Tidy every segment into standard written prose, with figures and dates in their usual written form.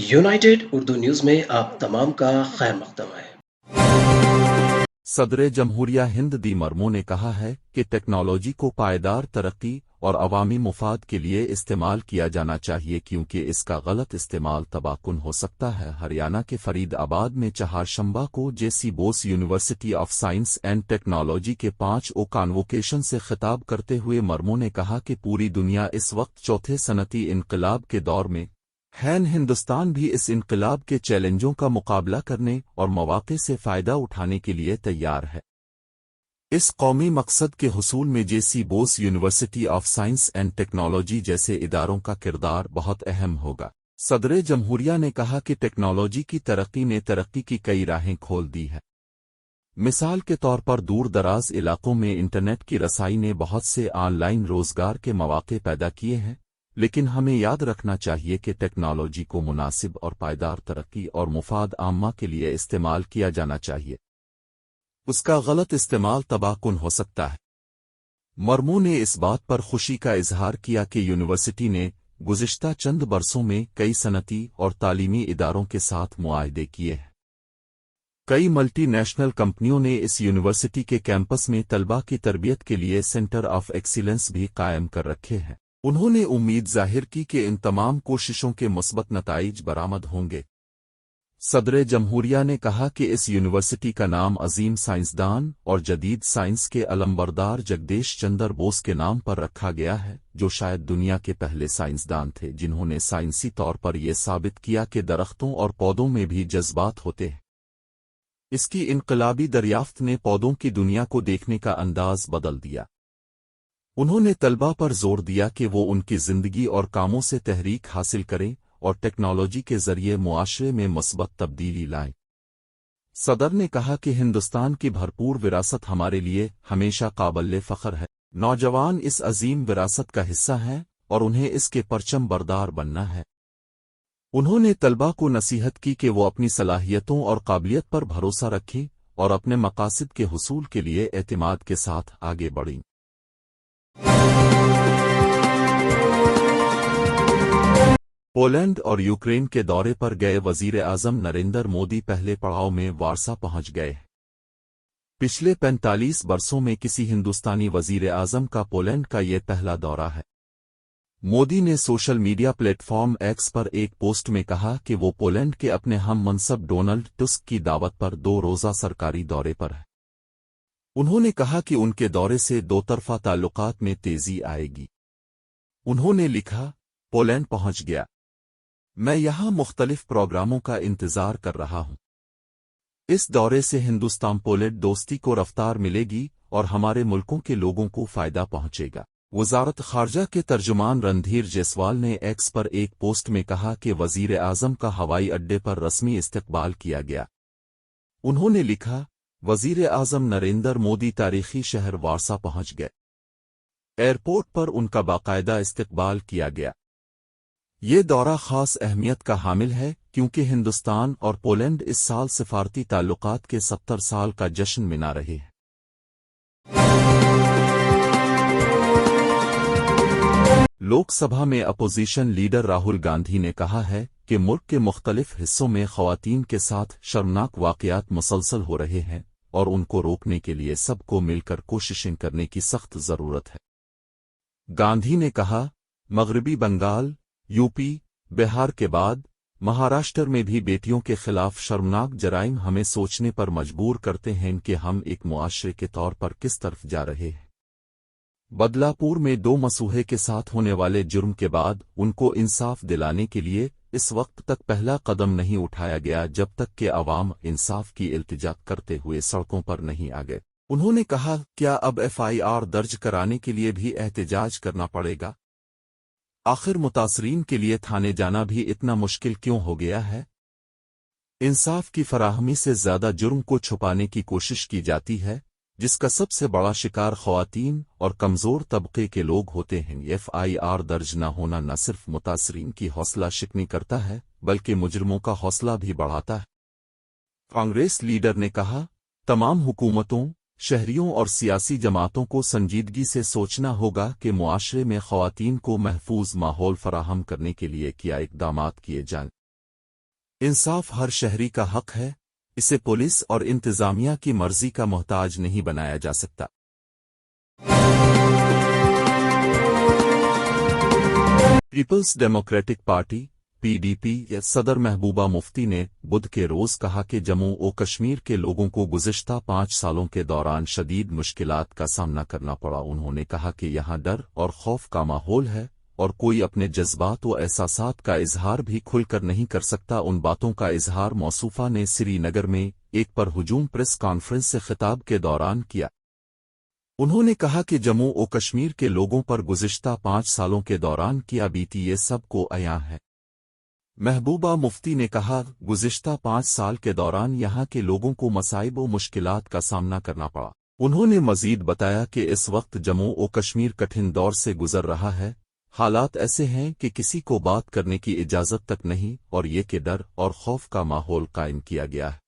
United Urdu news में आप तमाम का खैर मकदम है। सदर जमहूरिया हिंद दी मरमू ने कहा है कि टेक्नोलॉजी को पायदार तरक्की और अवामी मुफाद के लिए इस्तेमाल किया जाना चाहिए क्योंकि इसका गलत इस्तेमाल तबाहकुन हो सकता है। हरियाणा के फरीदाबाद में चहारशंबा को J C Bose university of science and technology के 5 कॉन्वोकेशन से खिताब करते हुए मरमू ने कहा कि पूरी दुनिया इस वक्त चौथे सनती इनकलाब के दौर में है। हिंदुस्तान भी इस इनकलाब के चैलेंजों का मुकाबला करने और मौक़े से फ़ायदा उठाने के लिए तैयार है। इस कौमी मकसद के हुसूल में J C Bose university of science and technology जैसे इदारों का किरदार बहुत अहम होगा। सदर जमहूरिया ने कहा कि टेक्नोलॉजी की तरक्की ने तरक्की की कई राहें खोल दी है। मिसाल के तौर पर दूर दराज इलाकों में इंटरनेट की रसाई ने बहुत से ऑनलाइन रोजगार के मौक़े पैदा किए हैं, लेकिन हमें याद रखना चाहिए कि टेक्नोलॉजी को मुनासिब और पायदार तरक्की और मुफाद आम्मा के लिए इस्तेमाल किया जाना चाहिए। उसका गलत इस्तेमाल तबाहकुन हो सकता है। मरमू ने इस बात पर खुशी का इजहार किया कि यूनिवर्सिटी ने गुज़िश्ता चंद बरसों में कई सनती और तालीमी इदारों के साथ मुआहदे किए हैं। कई मल्टी नेशनल कंपनियों ने इस यूनिवर्सिटी के कैंपस में तलबा की तरबियत के लिए सेंटर ऑफ एक्सीलेंस भी कायम कर रखे हैं। उन्होंने उम्मीद जाहिर की कि इन तमाम कोशिशों के मुस्बत नताइज बरामद होंगे। सदर जमहूरिया ने कहा कि इस यूनिवर्सिटी का नाम अजीम साइंसदान और जदीद साइंस के अलंबरदार जगदीश चंद्र बोस के नाम पर रखा गया है, जो शायद दुनिया के पहले साइंसदान थे जिन्होंने साइंसी तौर पर यह साबित किया कि दरख्तों और पौधों में भी जज्बात होते हैं। इसकी इनकलाबी दरियाफ्त ने पौधों की दुनिया को देखने का अंदाज बदल दिया। उन्होंने तलबा पर जोर दिया कि वो उनकी जिंदगी और कामों से तहरीक हासिल करें और टेक्नोलॉजी के जरिए मुआशरे में मस्बत तब्दीली लाएं। सदर ने कहा कि हिंदुस्तान की भरपूर विरासत हमारे लिए हमेशा काबिल फ़ख्र है। नौजवान इस अजीम विरासत का हिस्सा हैं और उन्हें इसके परचम बरदार बनना है। उन्होंने तलबा को नसीहत की कि वो अपनी सलाहियतों और काबिलियत पर भरोसा रखें और अपने मकासद के हुसूल के लिए एतमाद के साथ आगे बढ़ें। पोलैंड और यूक्रेन के दौरे पर गए वजीर आज़म नरेंद्र मोदी पहले पड़ाव में वारसा पहुंच गए। पिछले 45 बरसों में किसी हिंदुस्तानी वजीर आज़म का पोलैंड का ये पहला दौरा है। मोदी ने सोशल मीडिया प्लेटफॉर्म एक्स पर एक पोस्ट में कहा कि वो पोलैंड के अपने हम मनसब डोनाल्ड टस्क की दावत पर 2 रोज़ा सरकारी दौरे पर है। उन्होंने कहा कि उनके दौरे से दोतरफा ताल्लुकात में तेजी आएगी। उन्होंने लिखा, पोलैंड पहुंच गया। मैं यहां मुख्तलिफ प्रोग्रामों का इंतजार कर रहा हूं। इस दौरे से हिंदुस्तान पोलैंड दोस्ती को रफ्तार मिलेगी और हमारे मुल्कों के लोगों को फायदा पहुंचेगा। वजारत खारजा के तर्जुमान रणधीर जायसवाल ने एक्स पर एक पोस्ट में कहा कि वजीर आज़म का हवाई अड्डे पर रस्मी इस्तकबाल किया गया। उन्होंने लिखा, वजीर आज़म नरेंद्र मोदी तारीखी शहर वारसा पहुंच गए। एयरपोर्ट पर उनका बाकायदा इस्तकबाल किया गया। ये दौरा खास अहमियत का हामिल है क्योंकि हिंदुस्तान और पोलैंड इस साल सिफारती ताल्लुकात के 70 साल का जश्न मना रहे हैं। लोकसभा में अपोजिशन लीडर राहुल गांधी ने कहा है कि मुल्क के मुख्तलिफ हिस्सों में ख़वातीन के साथ शर्मनाक वाक़यात मुसलसल हो रहे हैं और उनको रोकने के लिए सबको मिलकर कोशिशें करने की सख्त ज़रूरत है। गांधी ने कहा, मगरबी बंगाल, यूपी, बिहार के बाद महाराष्ट्र में भी बेटियों के खिलाफ शर्मनाक जराइम हमें सोचने पर मजबूर करते हैं कि हम एक मुआशरे के तौर पर किस तरफ जा रहे हैं। बदलापुर में 2 मसूहे के साथ होने वाले जुर्म के बाद उनको इंसाफ दिलाने के लिए इस वक्त तक पहला कदम नहीं उठाया गया जब तक कि अवाम इंसाफ की इल्तिजा करते हुए सड़कों पर नहीं आ गए। उन्होंने कहा, क्या अब FIR दर्ज कराने के लिए भी एहतजाज करना पड़ेगा? आखिर मुतासरीन के लिए थाने जाना भी इतना मुश्किल क्यों हो गया है? इंसाफ की फराहमी से ज्यादा जुर्म को छुपाने की कोशिश की जाती है, जिसका सबसे बड़ा शिकार ख़वातीन और कमज़ोर तबके के लोग होते हैं। FIR दर्ज न होना न सिर्फ मुतासरीन की हौसला शिकनी करता है बल्कि मुजरिमों का हौसला भी बढ़ाता है। कांग्रेस लीडर ने कहा, तमाम हुकूमतों, शहरियों और सियासी जमातों को संजीदगी से सोचना होगा कि मुआशरे में ख़वातीन को महफूज माहौल फराहम करने के लिए क्या इक़दामात किए जाएं। इंसाफ हर शहरी का हक है, इसे पुलिस और इंतजामिया की मर्जी का मोहताज नहीं बनाया जा सकता। पीपल्स डेमोक्रेटिक पार्टी पीडीपी या सदर महबूबा मुफ्ती ने बुध के रोज कहा कि जम्मू और कश्मीर के लोगों को गुज़िश्ता 5 सालों के दौरान शदीद मुश्किलात का सामना करना पड़ा। उन्होंने कहा कि यहाँ डर और खौफ का माहौल है और कोई अपने जज्बात व एहसासात का इजहार भी खुलकर नहीं कर सकता। उन बातों का इजहार मौसूफा ने श्रीनगर में एक पर हुजूम प्रेस कॉन्फ्रेंस से खिताब के दौरान किया। उन्होंने कहा कि जम्मू और कश्मीर के लोगों पर गुज़िश्ता 5 सालों के दौरान क्या बीती ये सबको अयां है। महबूबा मुफ्ती ने कहा, गुज़िश्ता 5 साल के दौरान यहाँ के लोगों को मसाइब व मुश्किलात का सामना करना पड़ा। उन्होंने मजीद बताया कि इस वक्त जम्मू और कश्मीर कठिन दौर से गुजर रहा है। हालात ऐसे हैं कि किसी को बात करने की इजाज़त तक नहीं और ये कि डर और खौफ का माहौल कायम किया गया है।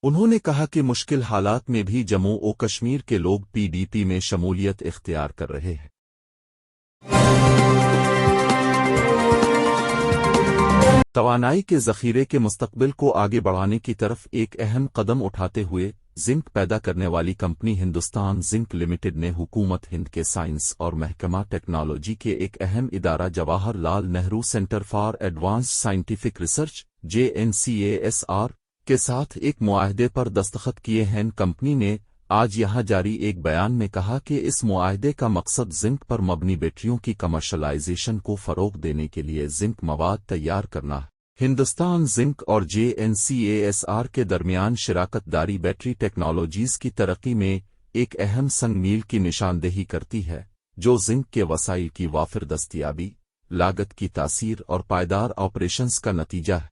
उन्होंने कहा कि मुश्किल हालात में भी जम्मू और कश्मीर के लोग पीडीपी में शमूलियत इख्तियार कर रहे हैं। तवानाई के ज़ख़ीरे के मुस्तक़बिल को आगे बढ़ाने की तरफ एक अहम कदम उठाते हुए जिंक पैदा करने वाली कंपनी हिंदुस्तान जिंक लिमिटेड ने हुकूमत हिंद के साइंस और महकमा टेक्नोलॉजी के एक अहम इदारा Jawahar Lal Nehru centre for advanced scientific research JNCASR के साथ एक मुआहदे पर दस्तखत किए हैं। कंपनी ने आज यहां जारी एक बयान में कहा कि इस मुआहदे का मकसद जिंक पर मबनी बैटरियों की कमर्शलाइजेशन को फ़रोग़ देने के लिए जिंक मवाद तैयार करना है। हिंदुस्तान जिंक और JNCASR के दरमियान शराकत दारी बैटरी टेक्नोलॉजीज़ की तरक्की में एक अहम संग मील की निशानदेही करती है, जो जिंक के वसाइल की वाफिर दस्तियाबी, लागत की तासीर और पायदार ऑपरेशंस का नतीजा है।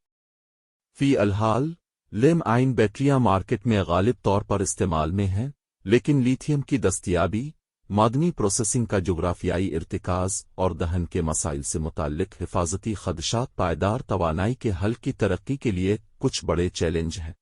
फी अलहाल लिथियम आयन बैटरियां मार्केट में गालिब तौर पर इस्तेमाल में हैं, लेकिन लिथियम की दस्तियाबी, मादनी प्रोसेसिंग का जुग्राफियाई इर्तिकाज़ और दहन के मसाइल से मुताल्लिक हिफाजती खदशात पायदार तवानाई के हल की तरक्की के लिए कुछ बड़े चैलेंज हैं।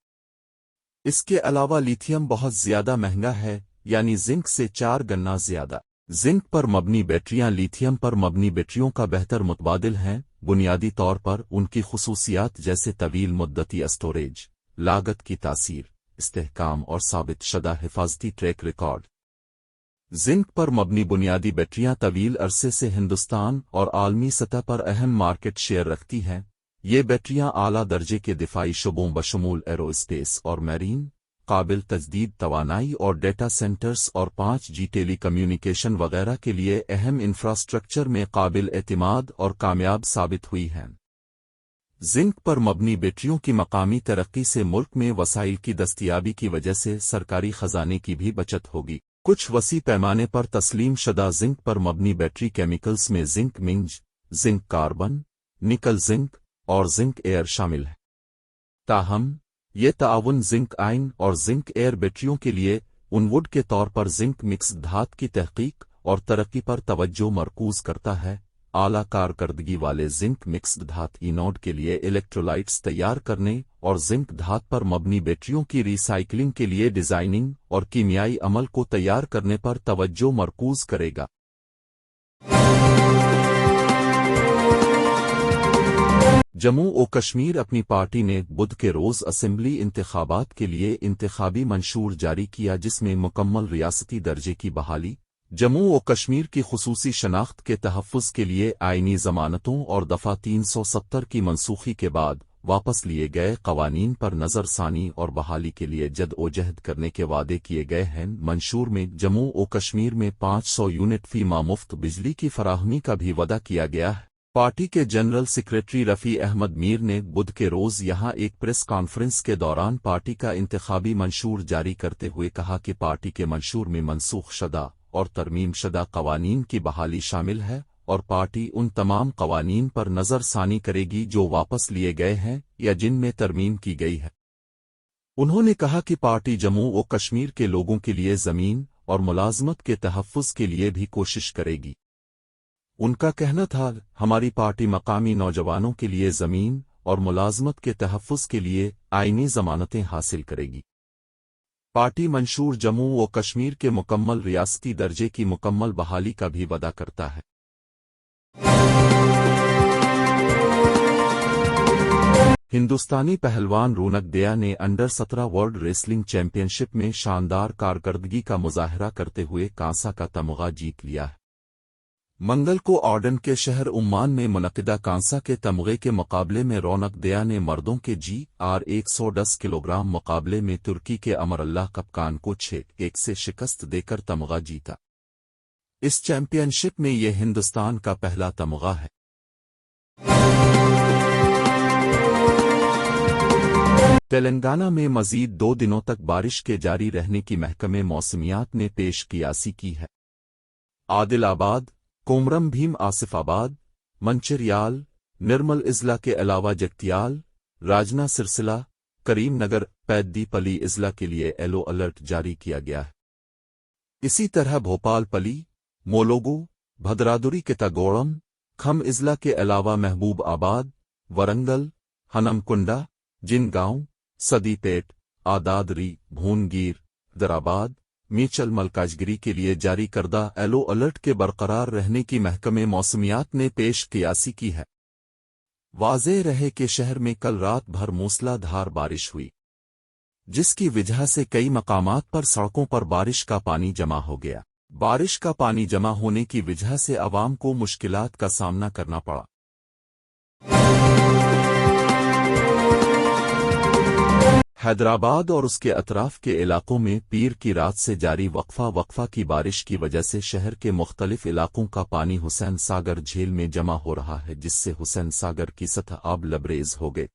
इसके अलावा लिथियम बहुत ज़्यादा महंगा है, यानी जिंक से 4 गुना ज़्यादा। जिंक पर मबनी बैटरियां लिथियम पर मबनी बैटरियों का बेहतर मुतबादिल हैं, बुनियादी तौर पर उनकी खुसूसियात जैसे तवील मुद्दती स्टोरेज, लागत की तासीर, इस्तेहकाम और साबित शदा हिफाजती ट्रैक रिकॉर्ड। जिंक पर मबनी बुनियादी बैटरियां तवील अरसे से हिंदुस्तान और आलमी सतह पर अहम मार्केट शेयर रखती हैं। ये बैटरियां आला दर्जे के दिफाई शुबों बशमूल एरोस्पेस और मैरीन, काबिल तजदीद तवानाई और डेटा सेंटर्स और 5G टेली कम्युनिकेशन वगैरह के लिए अहम इंफ्रास्ट्रक्चर में काबिल एतिमाद और कामयाब साबित हुई हैं। जिंक पर मबनी बैटरियों की मकामी तरक्की से मुल्क में वसाइल की दस्तियाबी की वजह से सरकारी खजाने की भी बचत होगी। कुछ वसी पैमाने पर तस्लीम शदा जिंक पर मबनी बैटरी केमिकल्स में जिंक मिंज, जिंक कार्बन, निकल जिंक और जिंक एयर शामिल है। ताहम ये ताउन जिंक आयन और जिंक एयर बैटरियों के लिए उनवुड के तौर पर जिंक मिक्स धात की तहकीक और तरक्की पर तवज्जो मरकूज करता है। आला कारकर्दगी वाले जिंक मिक्स्ड धात इनोड के लिए इलेक्ट्रोलाइट्स तैयार करने और जिंक धात पर मबनी बैटरियों की रिसाइकलिंग के लिए डिजाइनिंग और कीमियाई अमल को तैयार करने पर तवज्जो मरकूज करेगा। जम्मू और कश्मीर अपनी पार्टी ने बुध के रोज असेंबली इंतखाबात के लिए इंतखाबी मंशूर जारी किया, जिसमें मुकम्मल रियासती दर्जे की बहाली, जम्मू और कश्मीर की खुसूसी शनाख्त के तहफ़्फ़ुज़ के लिए आइनी ज़मानतों और दफ़ा 370 की मनसूखी के बाद वापस लिए गए क़वानीन पर नज़रसानी और बहाली के लिए जद्दोजहद करने के वादे किए गए हैं। मंशूर में जम्मू और कश्मीर में 500 यूनिट फी माह मुफ्त बिजली की फराहमी का भी वादा किया गया है। पार्टी के जनरल सेक्रेटरी रफ़ी अहमद मीर ने बुध के रोज़ यहां एक प्रेस कॉन्फ्रेंस के दौरान पार्टी का इंतखाबी मंशूर जारी करते हुए कहा कि पार्टी के मंशूर में मनसूख शदा और तरमीम शदा क़वानीन की बहाली शामिल है और पार्टी उन तमाम क़वानीन पर नज़रसानी करेगी जो वापस लिए गए हैं या जिनमें तरमीम की गई है। उन्होंने कहा कि पार्टी जम्मू और कश्मीर के लोगों के लिए ज़मीन और मुलाज़मत के तहफ़्फ़ुज़ के लिए भी कोशिश करेगी। उनका कहना था, हमारी पार्टी मकामी नौजवानों के लिए ज़मीन और मुलाज़मत के तहफ़्फ़ुज़ के लिए आईनी ज़मानतें हासिल करेगी। पार्टी मंशूर जम्मू और कश्मीर के मुकम्मल रियासती दर्जे की मुकम्मल बहाली का भी वादा करता है। ہندوستانی پہلوان رونق دیا نے انڈر 17 ورلڈ ریسلنگ چیمپئن شپ میں شاندار کارکردگی کا مظاہرہ کرتے ہوئے کانسا کا تمغہ جیت لیا ہے۔ منگل کو آرڈن کے شہر عمان میں منعقدہ کانسا کے تمغے کے مقابلے میں رونق دیا نے مردوں کے GR 110 کلوگرام مقابلے میں ترکی کے امر اللہ کپکان کو 6-1 سے شکست دے کر تمغہ جیتا۔ اس چیمپئن شپ میں یہ ہندوستان کا پہلا تمغہ ہے۔ تلنگانہ میں مزید 2 دنوں تک بارش کے جاری رہنے کی محکمہ موسمیات نے پیش قیاسی کی ہے۔ عادل آباد، کومرم بھیم آصف آباد، منچریال، نرمل اضلاع کے علاوہ جگتیال، راجنا سرسلہ، کریم نگر، پیدی پلی اضلاع کے لیے یلو الرٹ جاری کیا گیا ہے۔ اسی طرح بھوپال پلی، مولوگو، بھدرادری کتاگوڑم، کھم اضلاع کے علاوہ محبوب آباد، ورنگل، ہنم کنڈا، جن گاؤں، صدی پیٹ، آدادری، بھونگیر، درآباد، میچل ملکاجگری کے لیے جاری کردہ یلو الرٹ کے برقرار رہنے کی محکمہ موسمیات نے پیش قیاسی کی ہے۔ واضح رہے کہ شہر میں کل رات بھر موسلا دھار بارش ہوئی، جس کی وجہ سے کئی مقامات پر سڑکوں پر بارش کا پانی جمع ہو گیا۔ بارش کا پانی جمع ہونے کی وجہ سے عوام کو مشکلات کا سامنا کرنا پڑا۔ حیدرآباد اور اس کے اطراف کے علاقوں میں پیر کی رات سے جاری وقفہ کی بارش کی وجہ سے شہر کے مختلف علاقوں کا پانی حسین ساگر جھیل میں جمع ہو رہا ہے، جس سے حسین ساگر کی سطح آب لبریز ہو گئی۔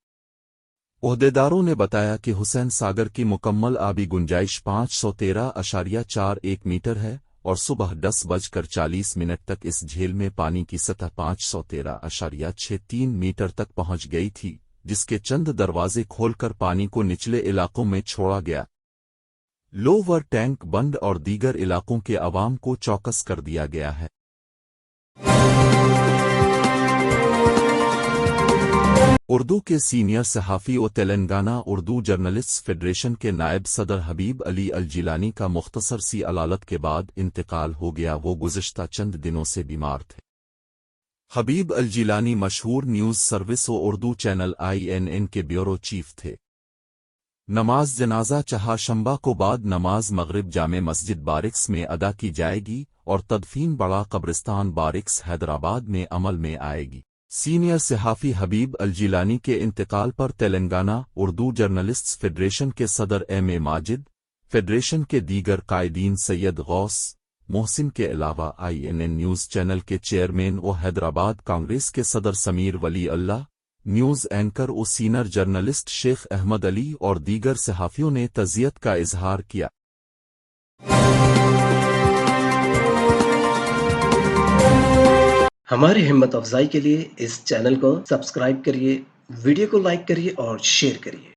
عہدیداروں نے بتایا کہ حسین ساگر کی مکمل آبی گنجائش 513.41 میٹر ہے اور صبح 10:40 تک اس جھیل میں پانی کی سطح 513.63 میٹر تک پہنچ گئی تھی، جس کے چند دروازے کھول کر پانی کو نچلے علاقوں میں چھوڑا گیا۔ لوور ٹینک بند اور دیگر علاقوں کے عوام کو چوکس کر دیا گیا ہے۔ اردو کے سینئر صحافی و تلنگانہ اردو جرنلسٹس فیڈریشن کے نائب صدر حبیب علی الجیلانی کا مختصر سی علالت کے بعد انتقال ہو گیا۔ وہ گزشتہ چند دنوں سے بیمار تھے۔ حبیب الجیلانی مشہور نیوز سروس و اردو چینل INN کے بیورو چیف تھے۔ نماز جنازہ چہارشنبہ کو بعد نماز مغرب جامع مسجد بارکس میں ادا کی جائے گی اور تدفین بڑا قبرستان بارکس حیدرآباد میں عمل میں آئے گی۔ سینئر صحافی حبیب الجیلانی کے انتقال پر تلنگانہ اردو جرنلسٹس فیڈریشن کے صدر ایم ماجد، فیڈریشن کے دیگر قائدین سید غوث محسن کے علاوہ INN نیوز چینل کے چیئرمین و حیدرآباد کانگریس کے صدر سمیر ولی اللہ، نیوز اینکر و سینئر جرنلسٹ شیخ احمد علی اور دیگر صحافیوں نے تعزیت کا اظہار کیا۔ ہماری ہمت افزائی کے لیے اس چینل کو سبسکرائب کریے، ویڈیو کو لائک کریے اور شیئر کریے۔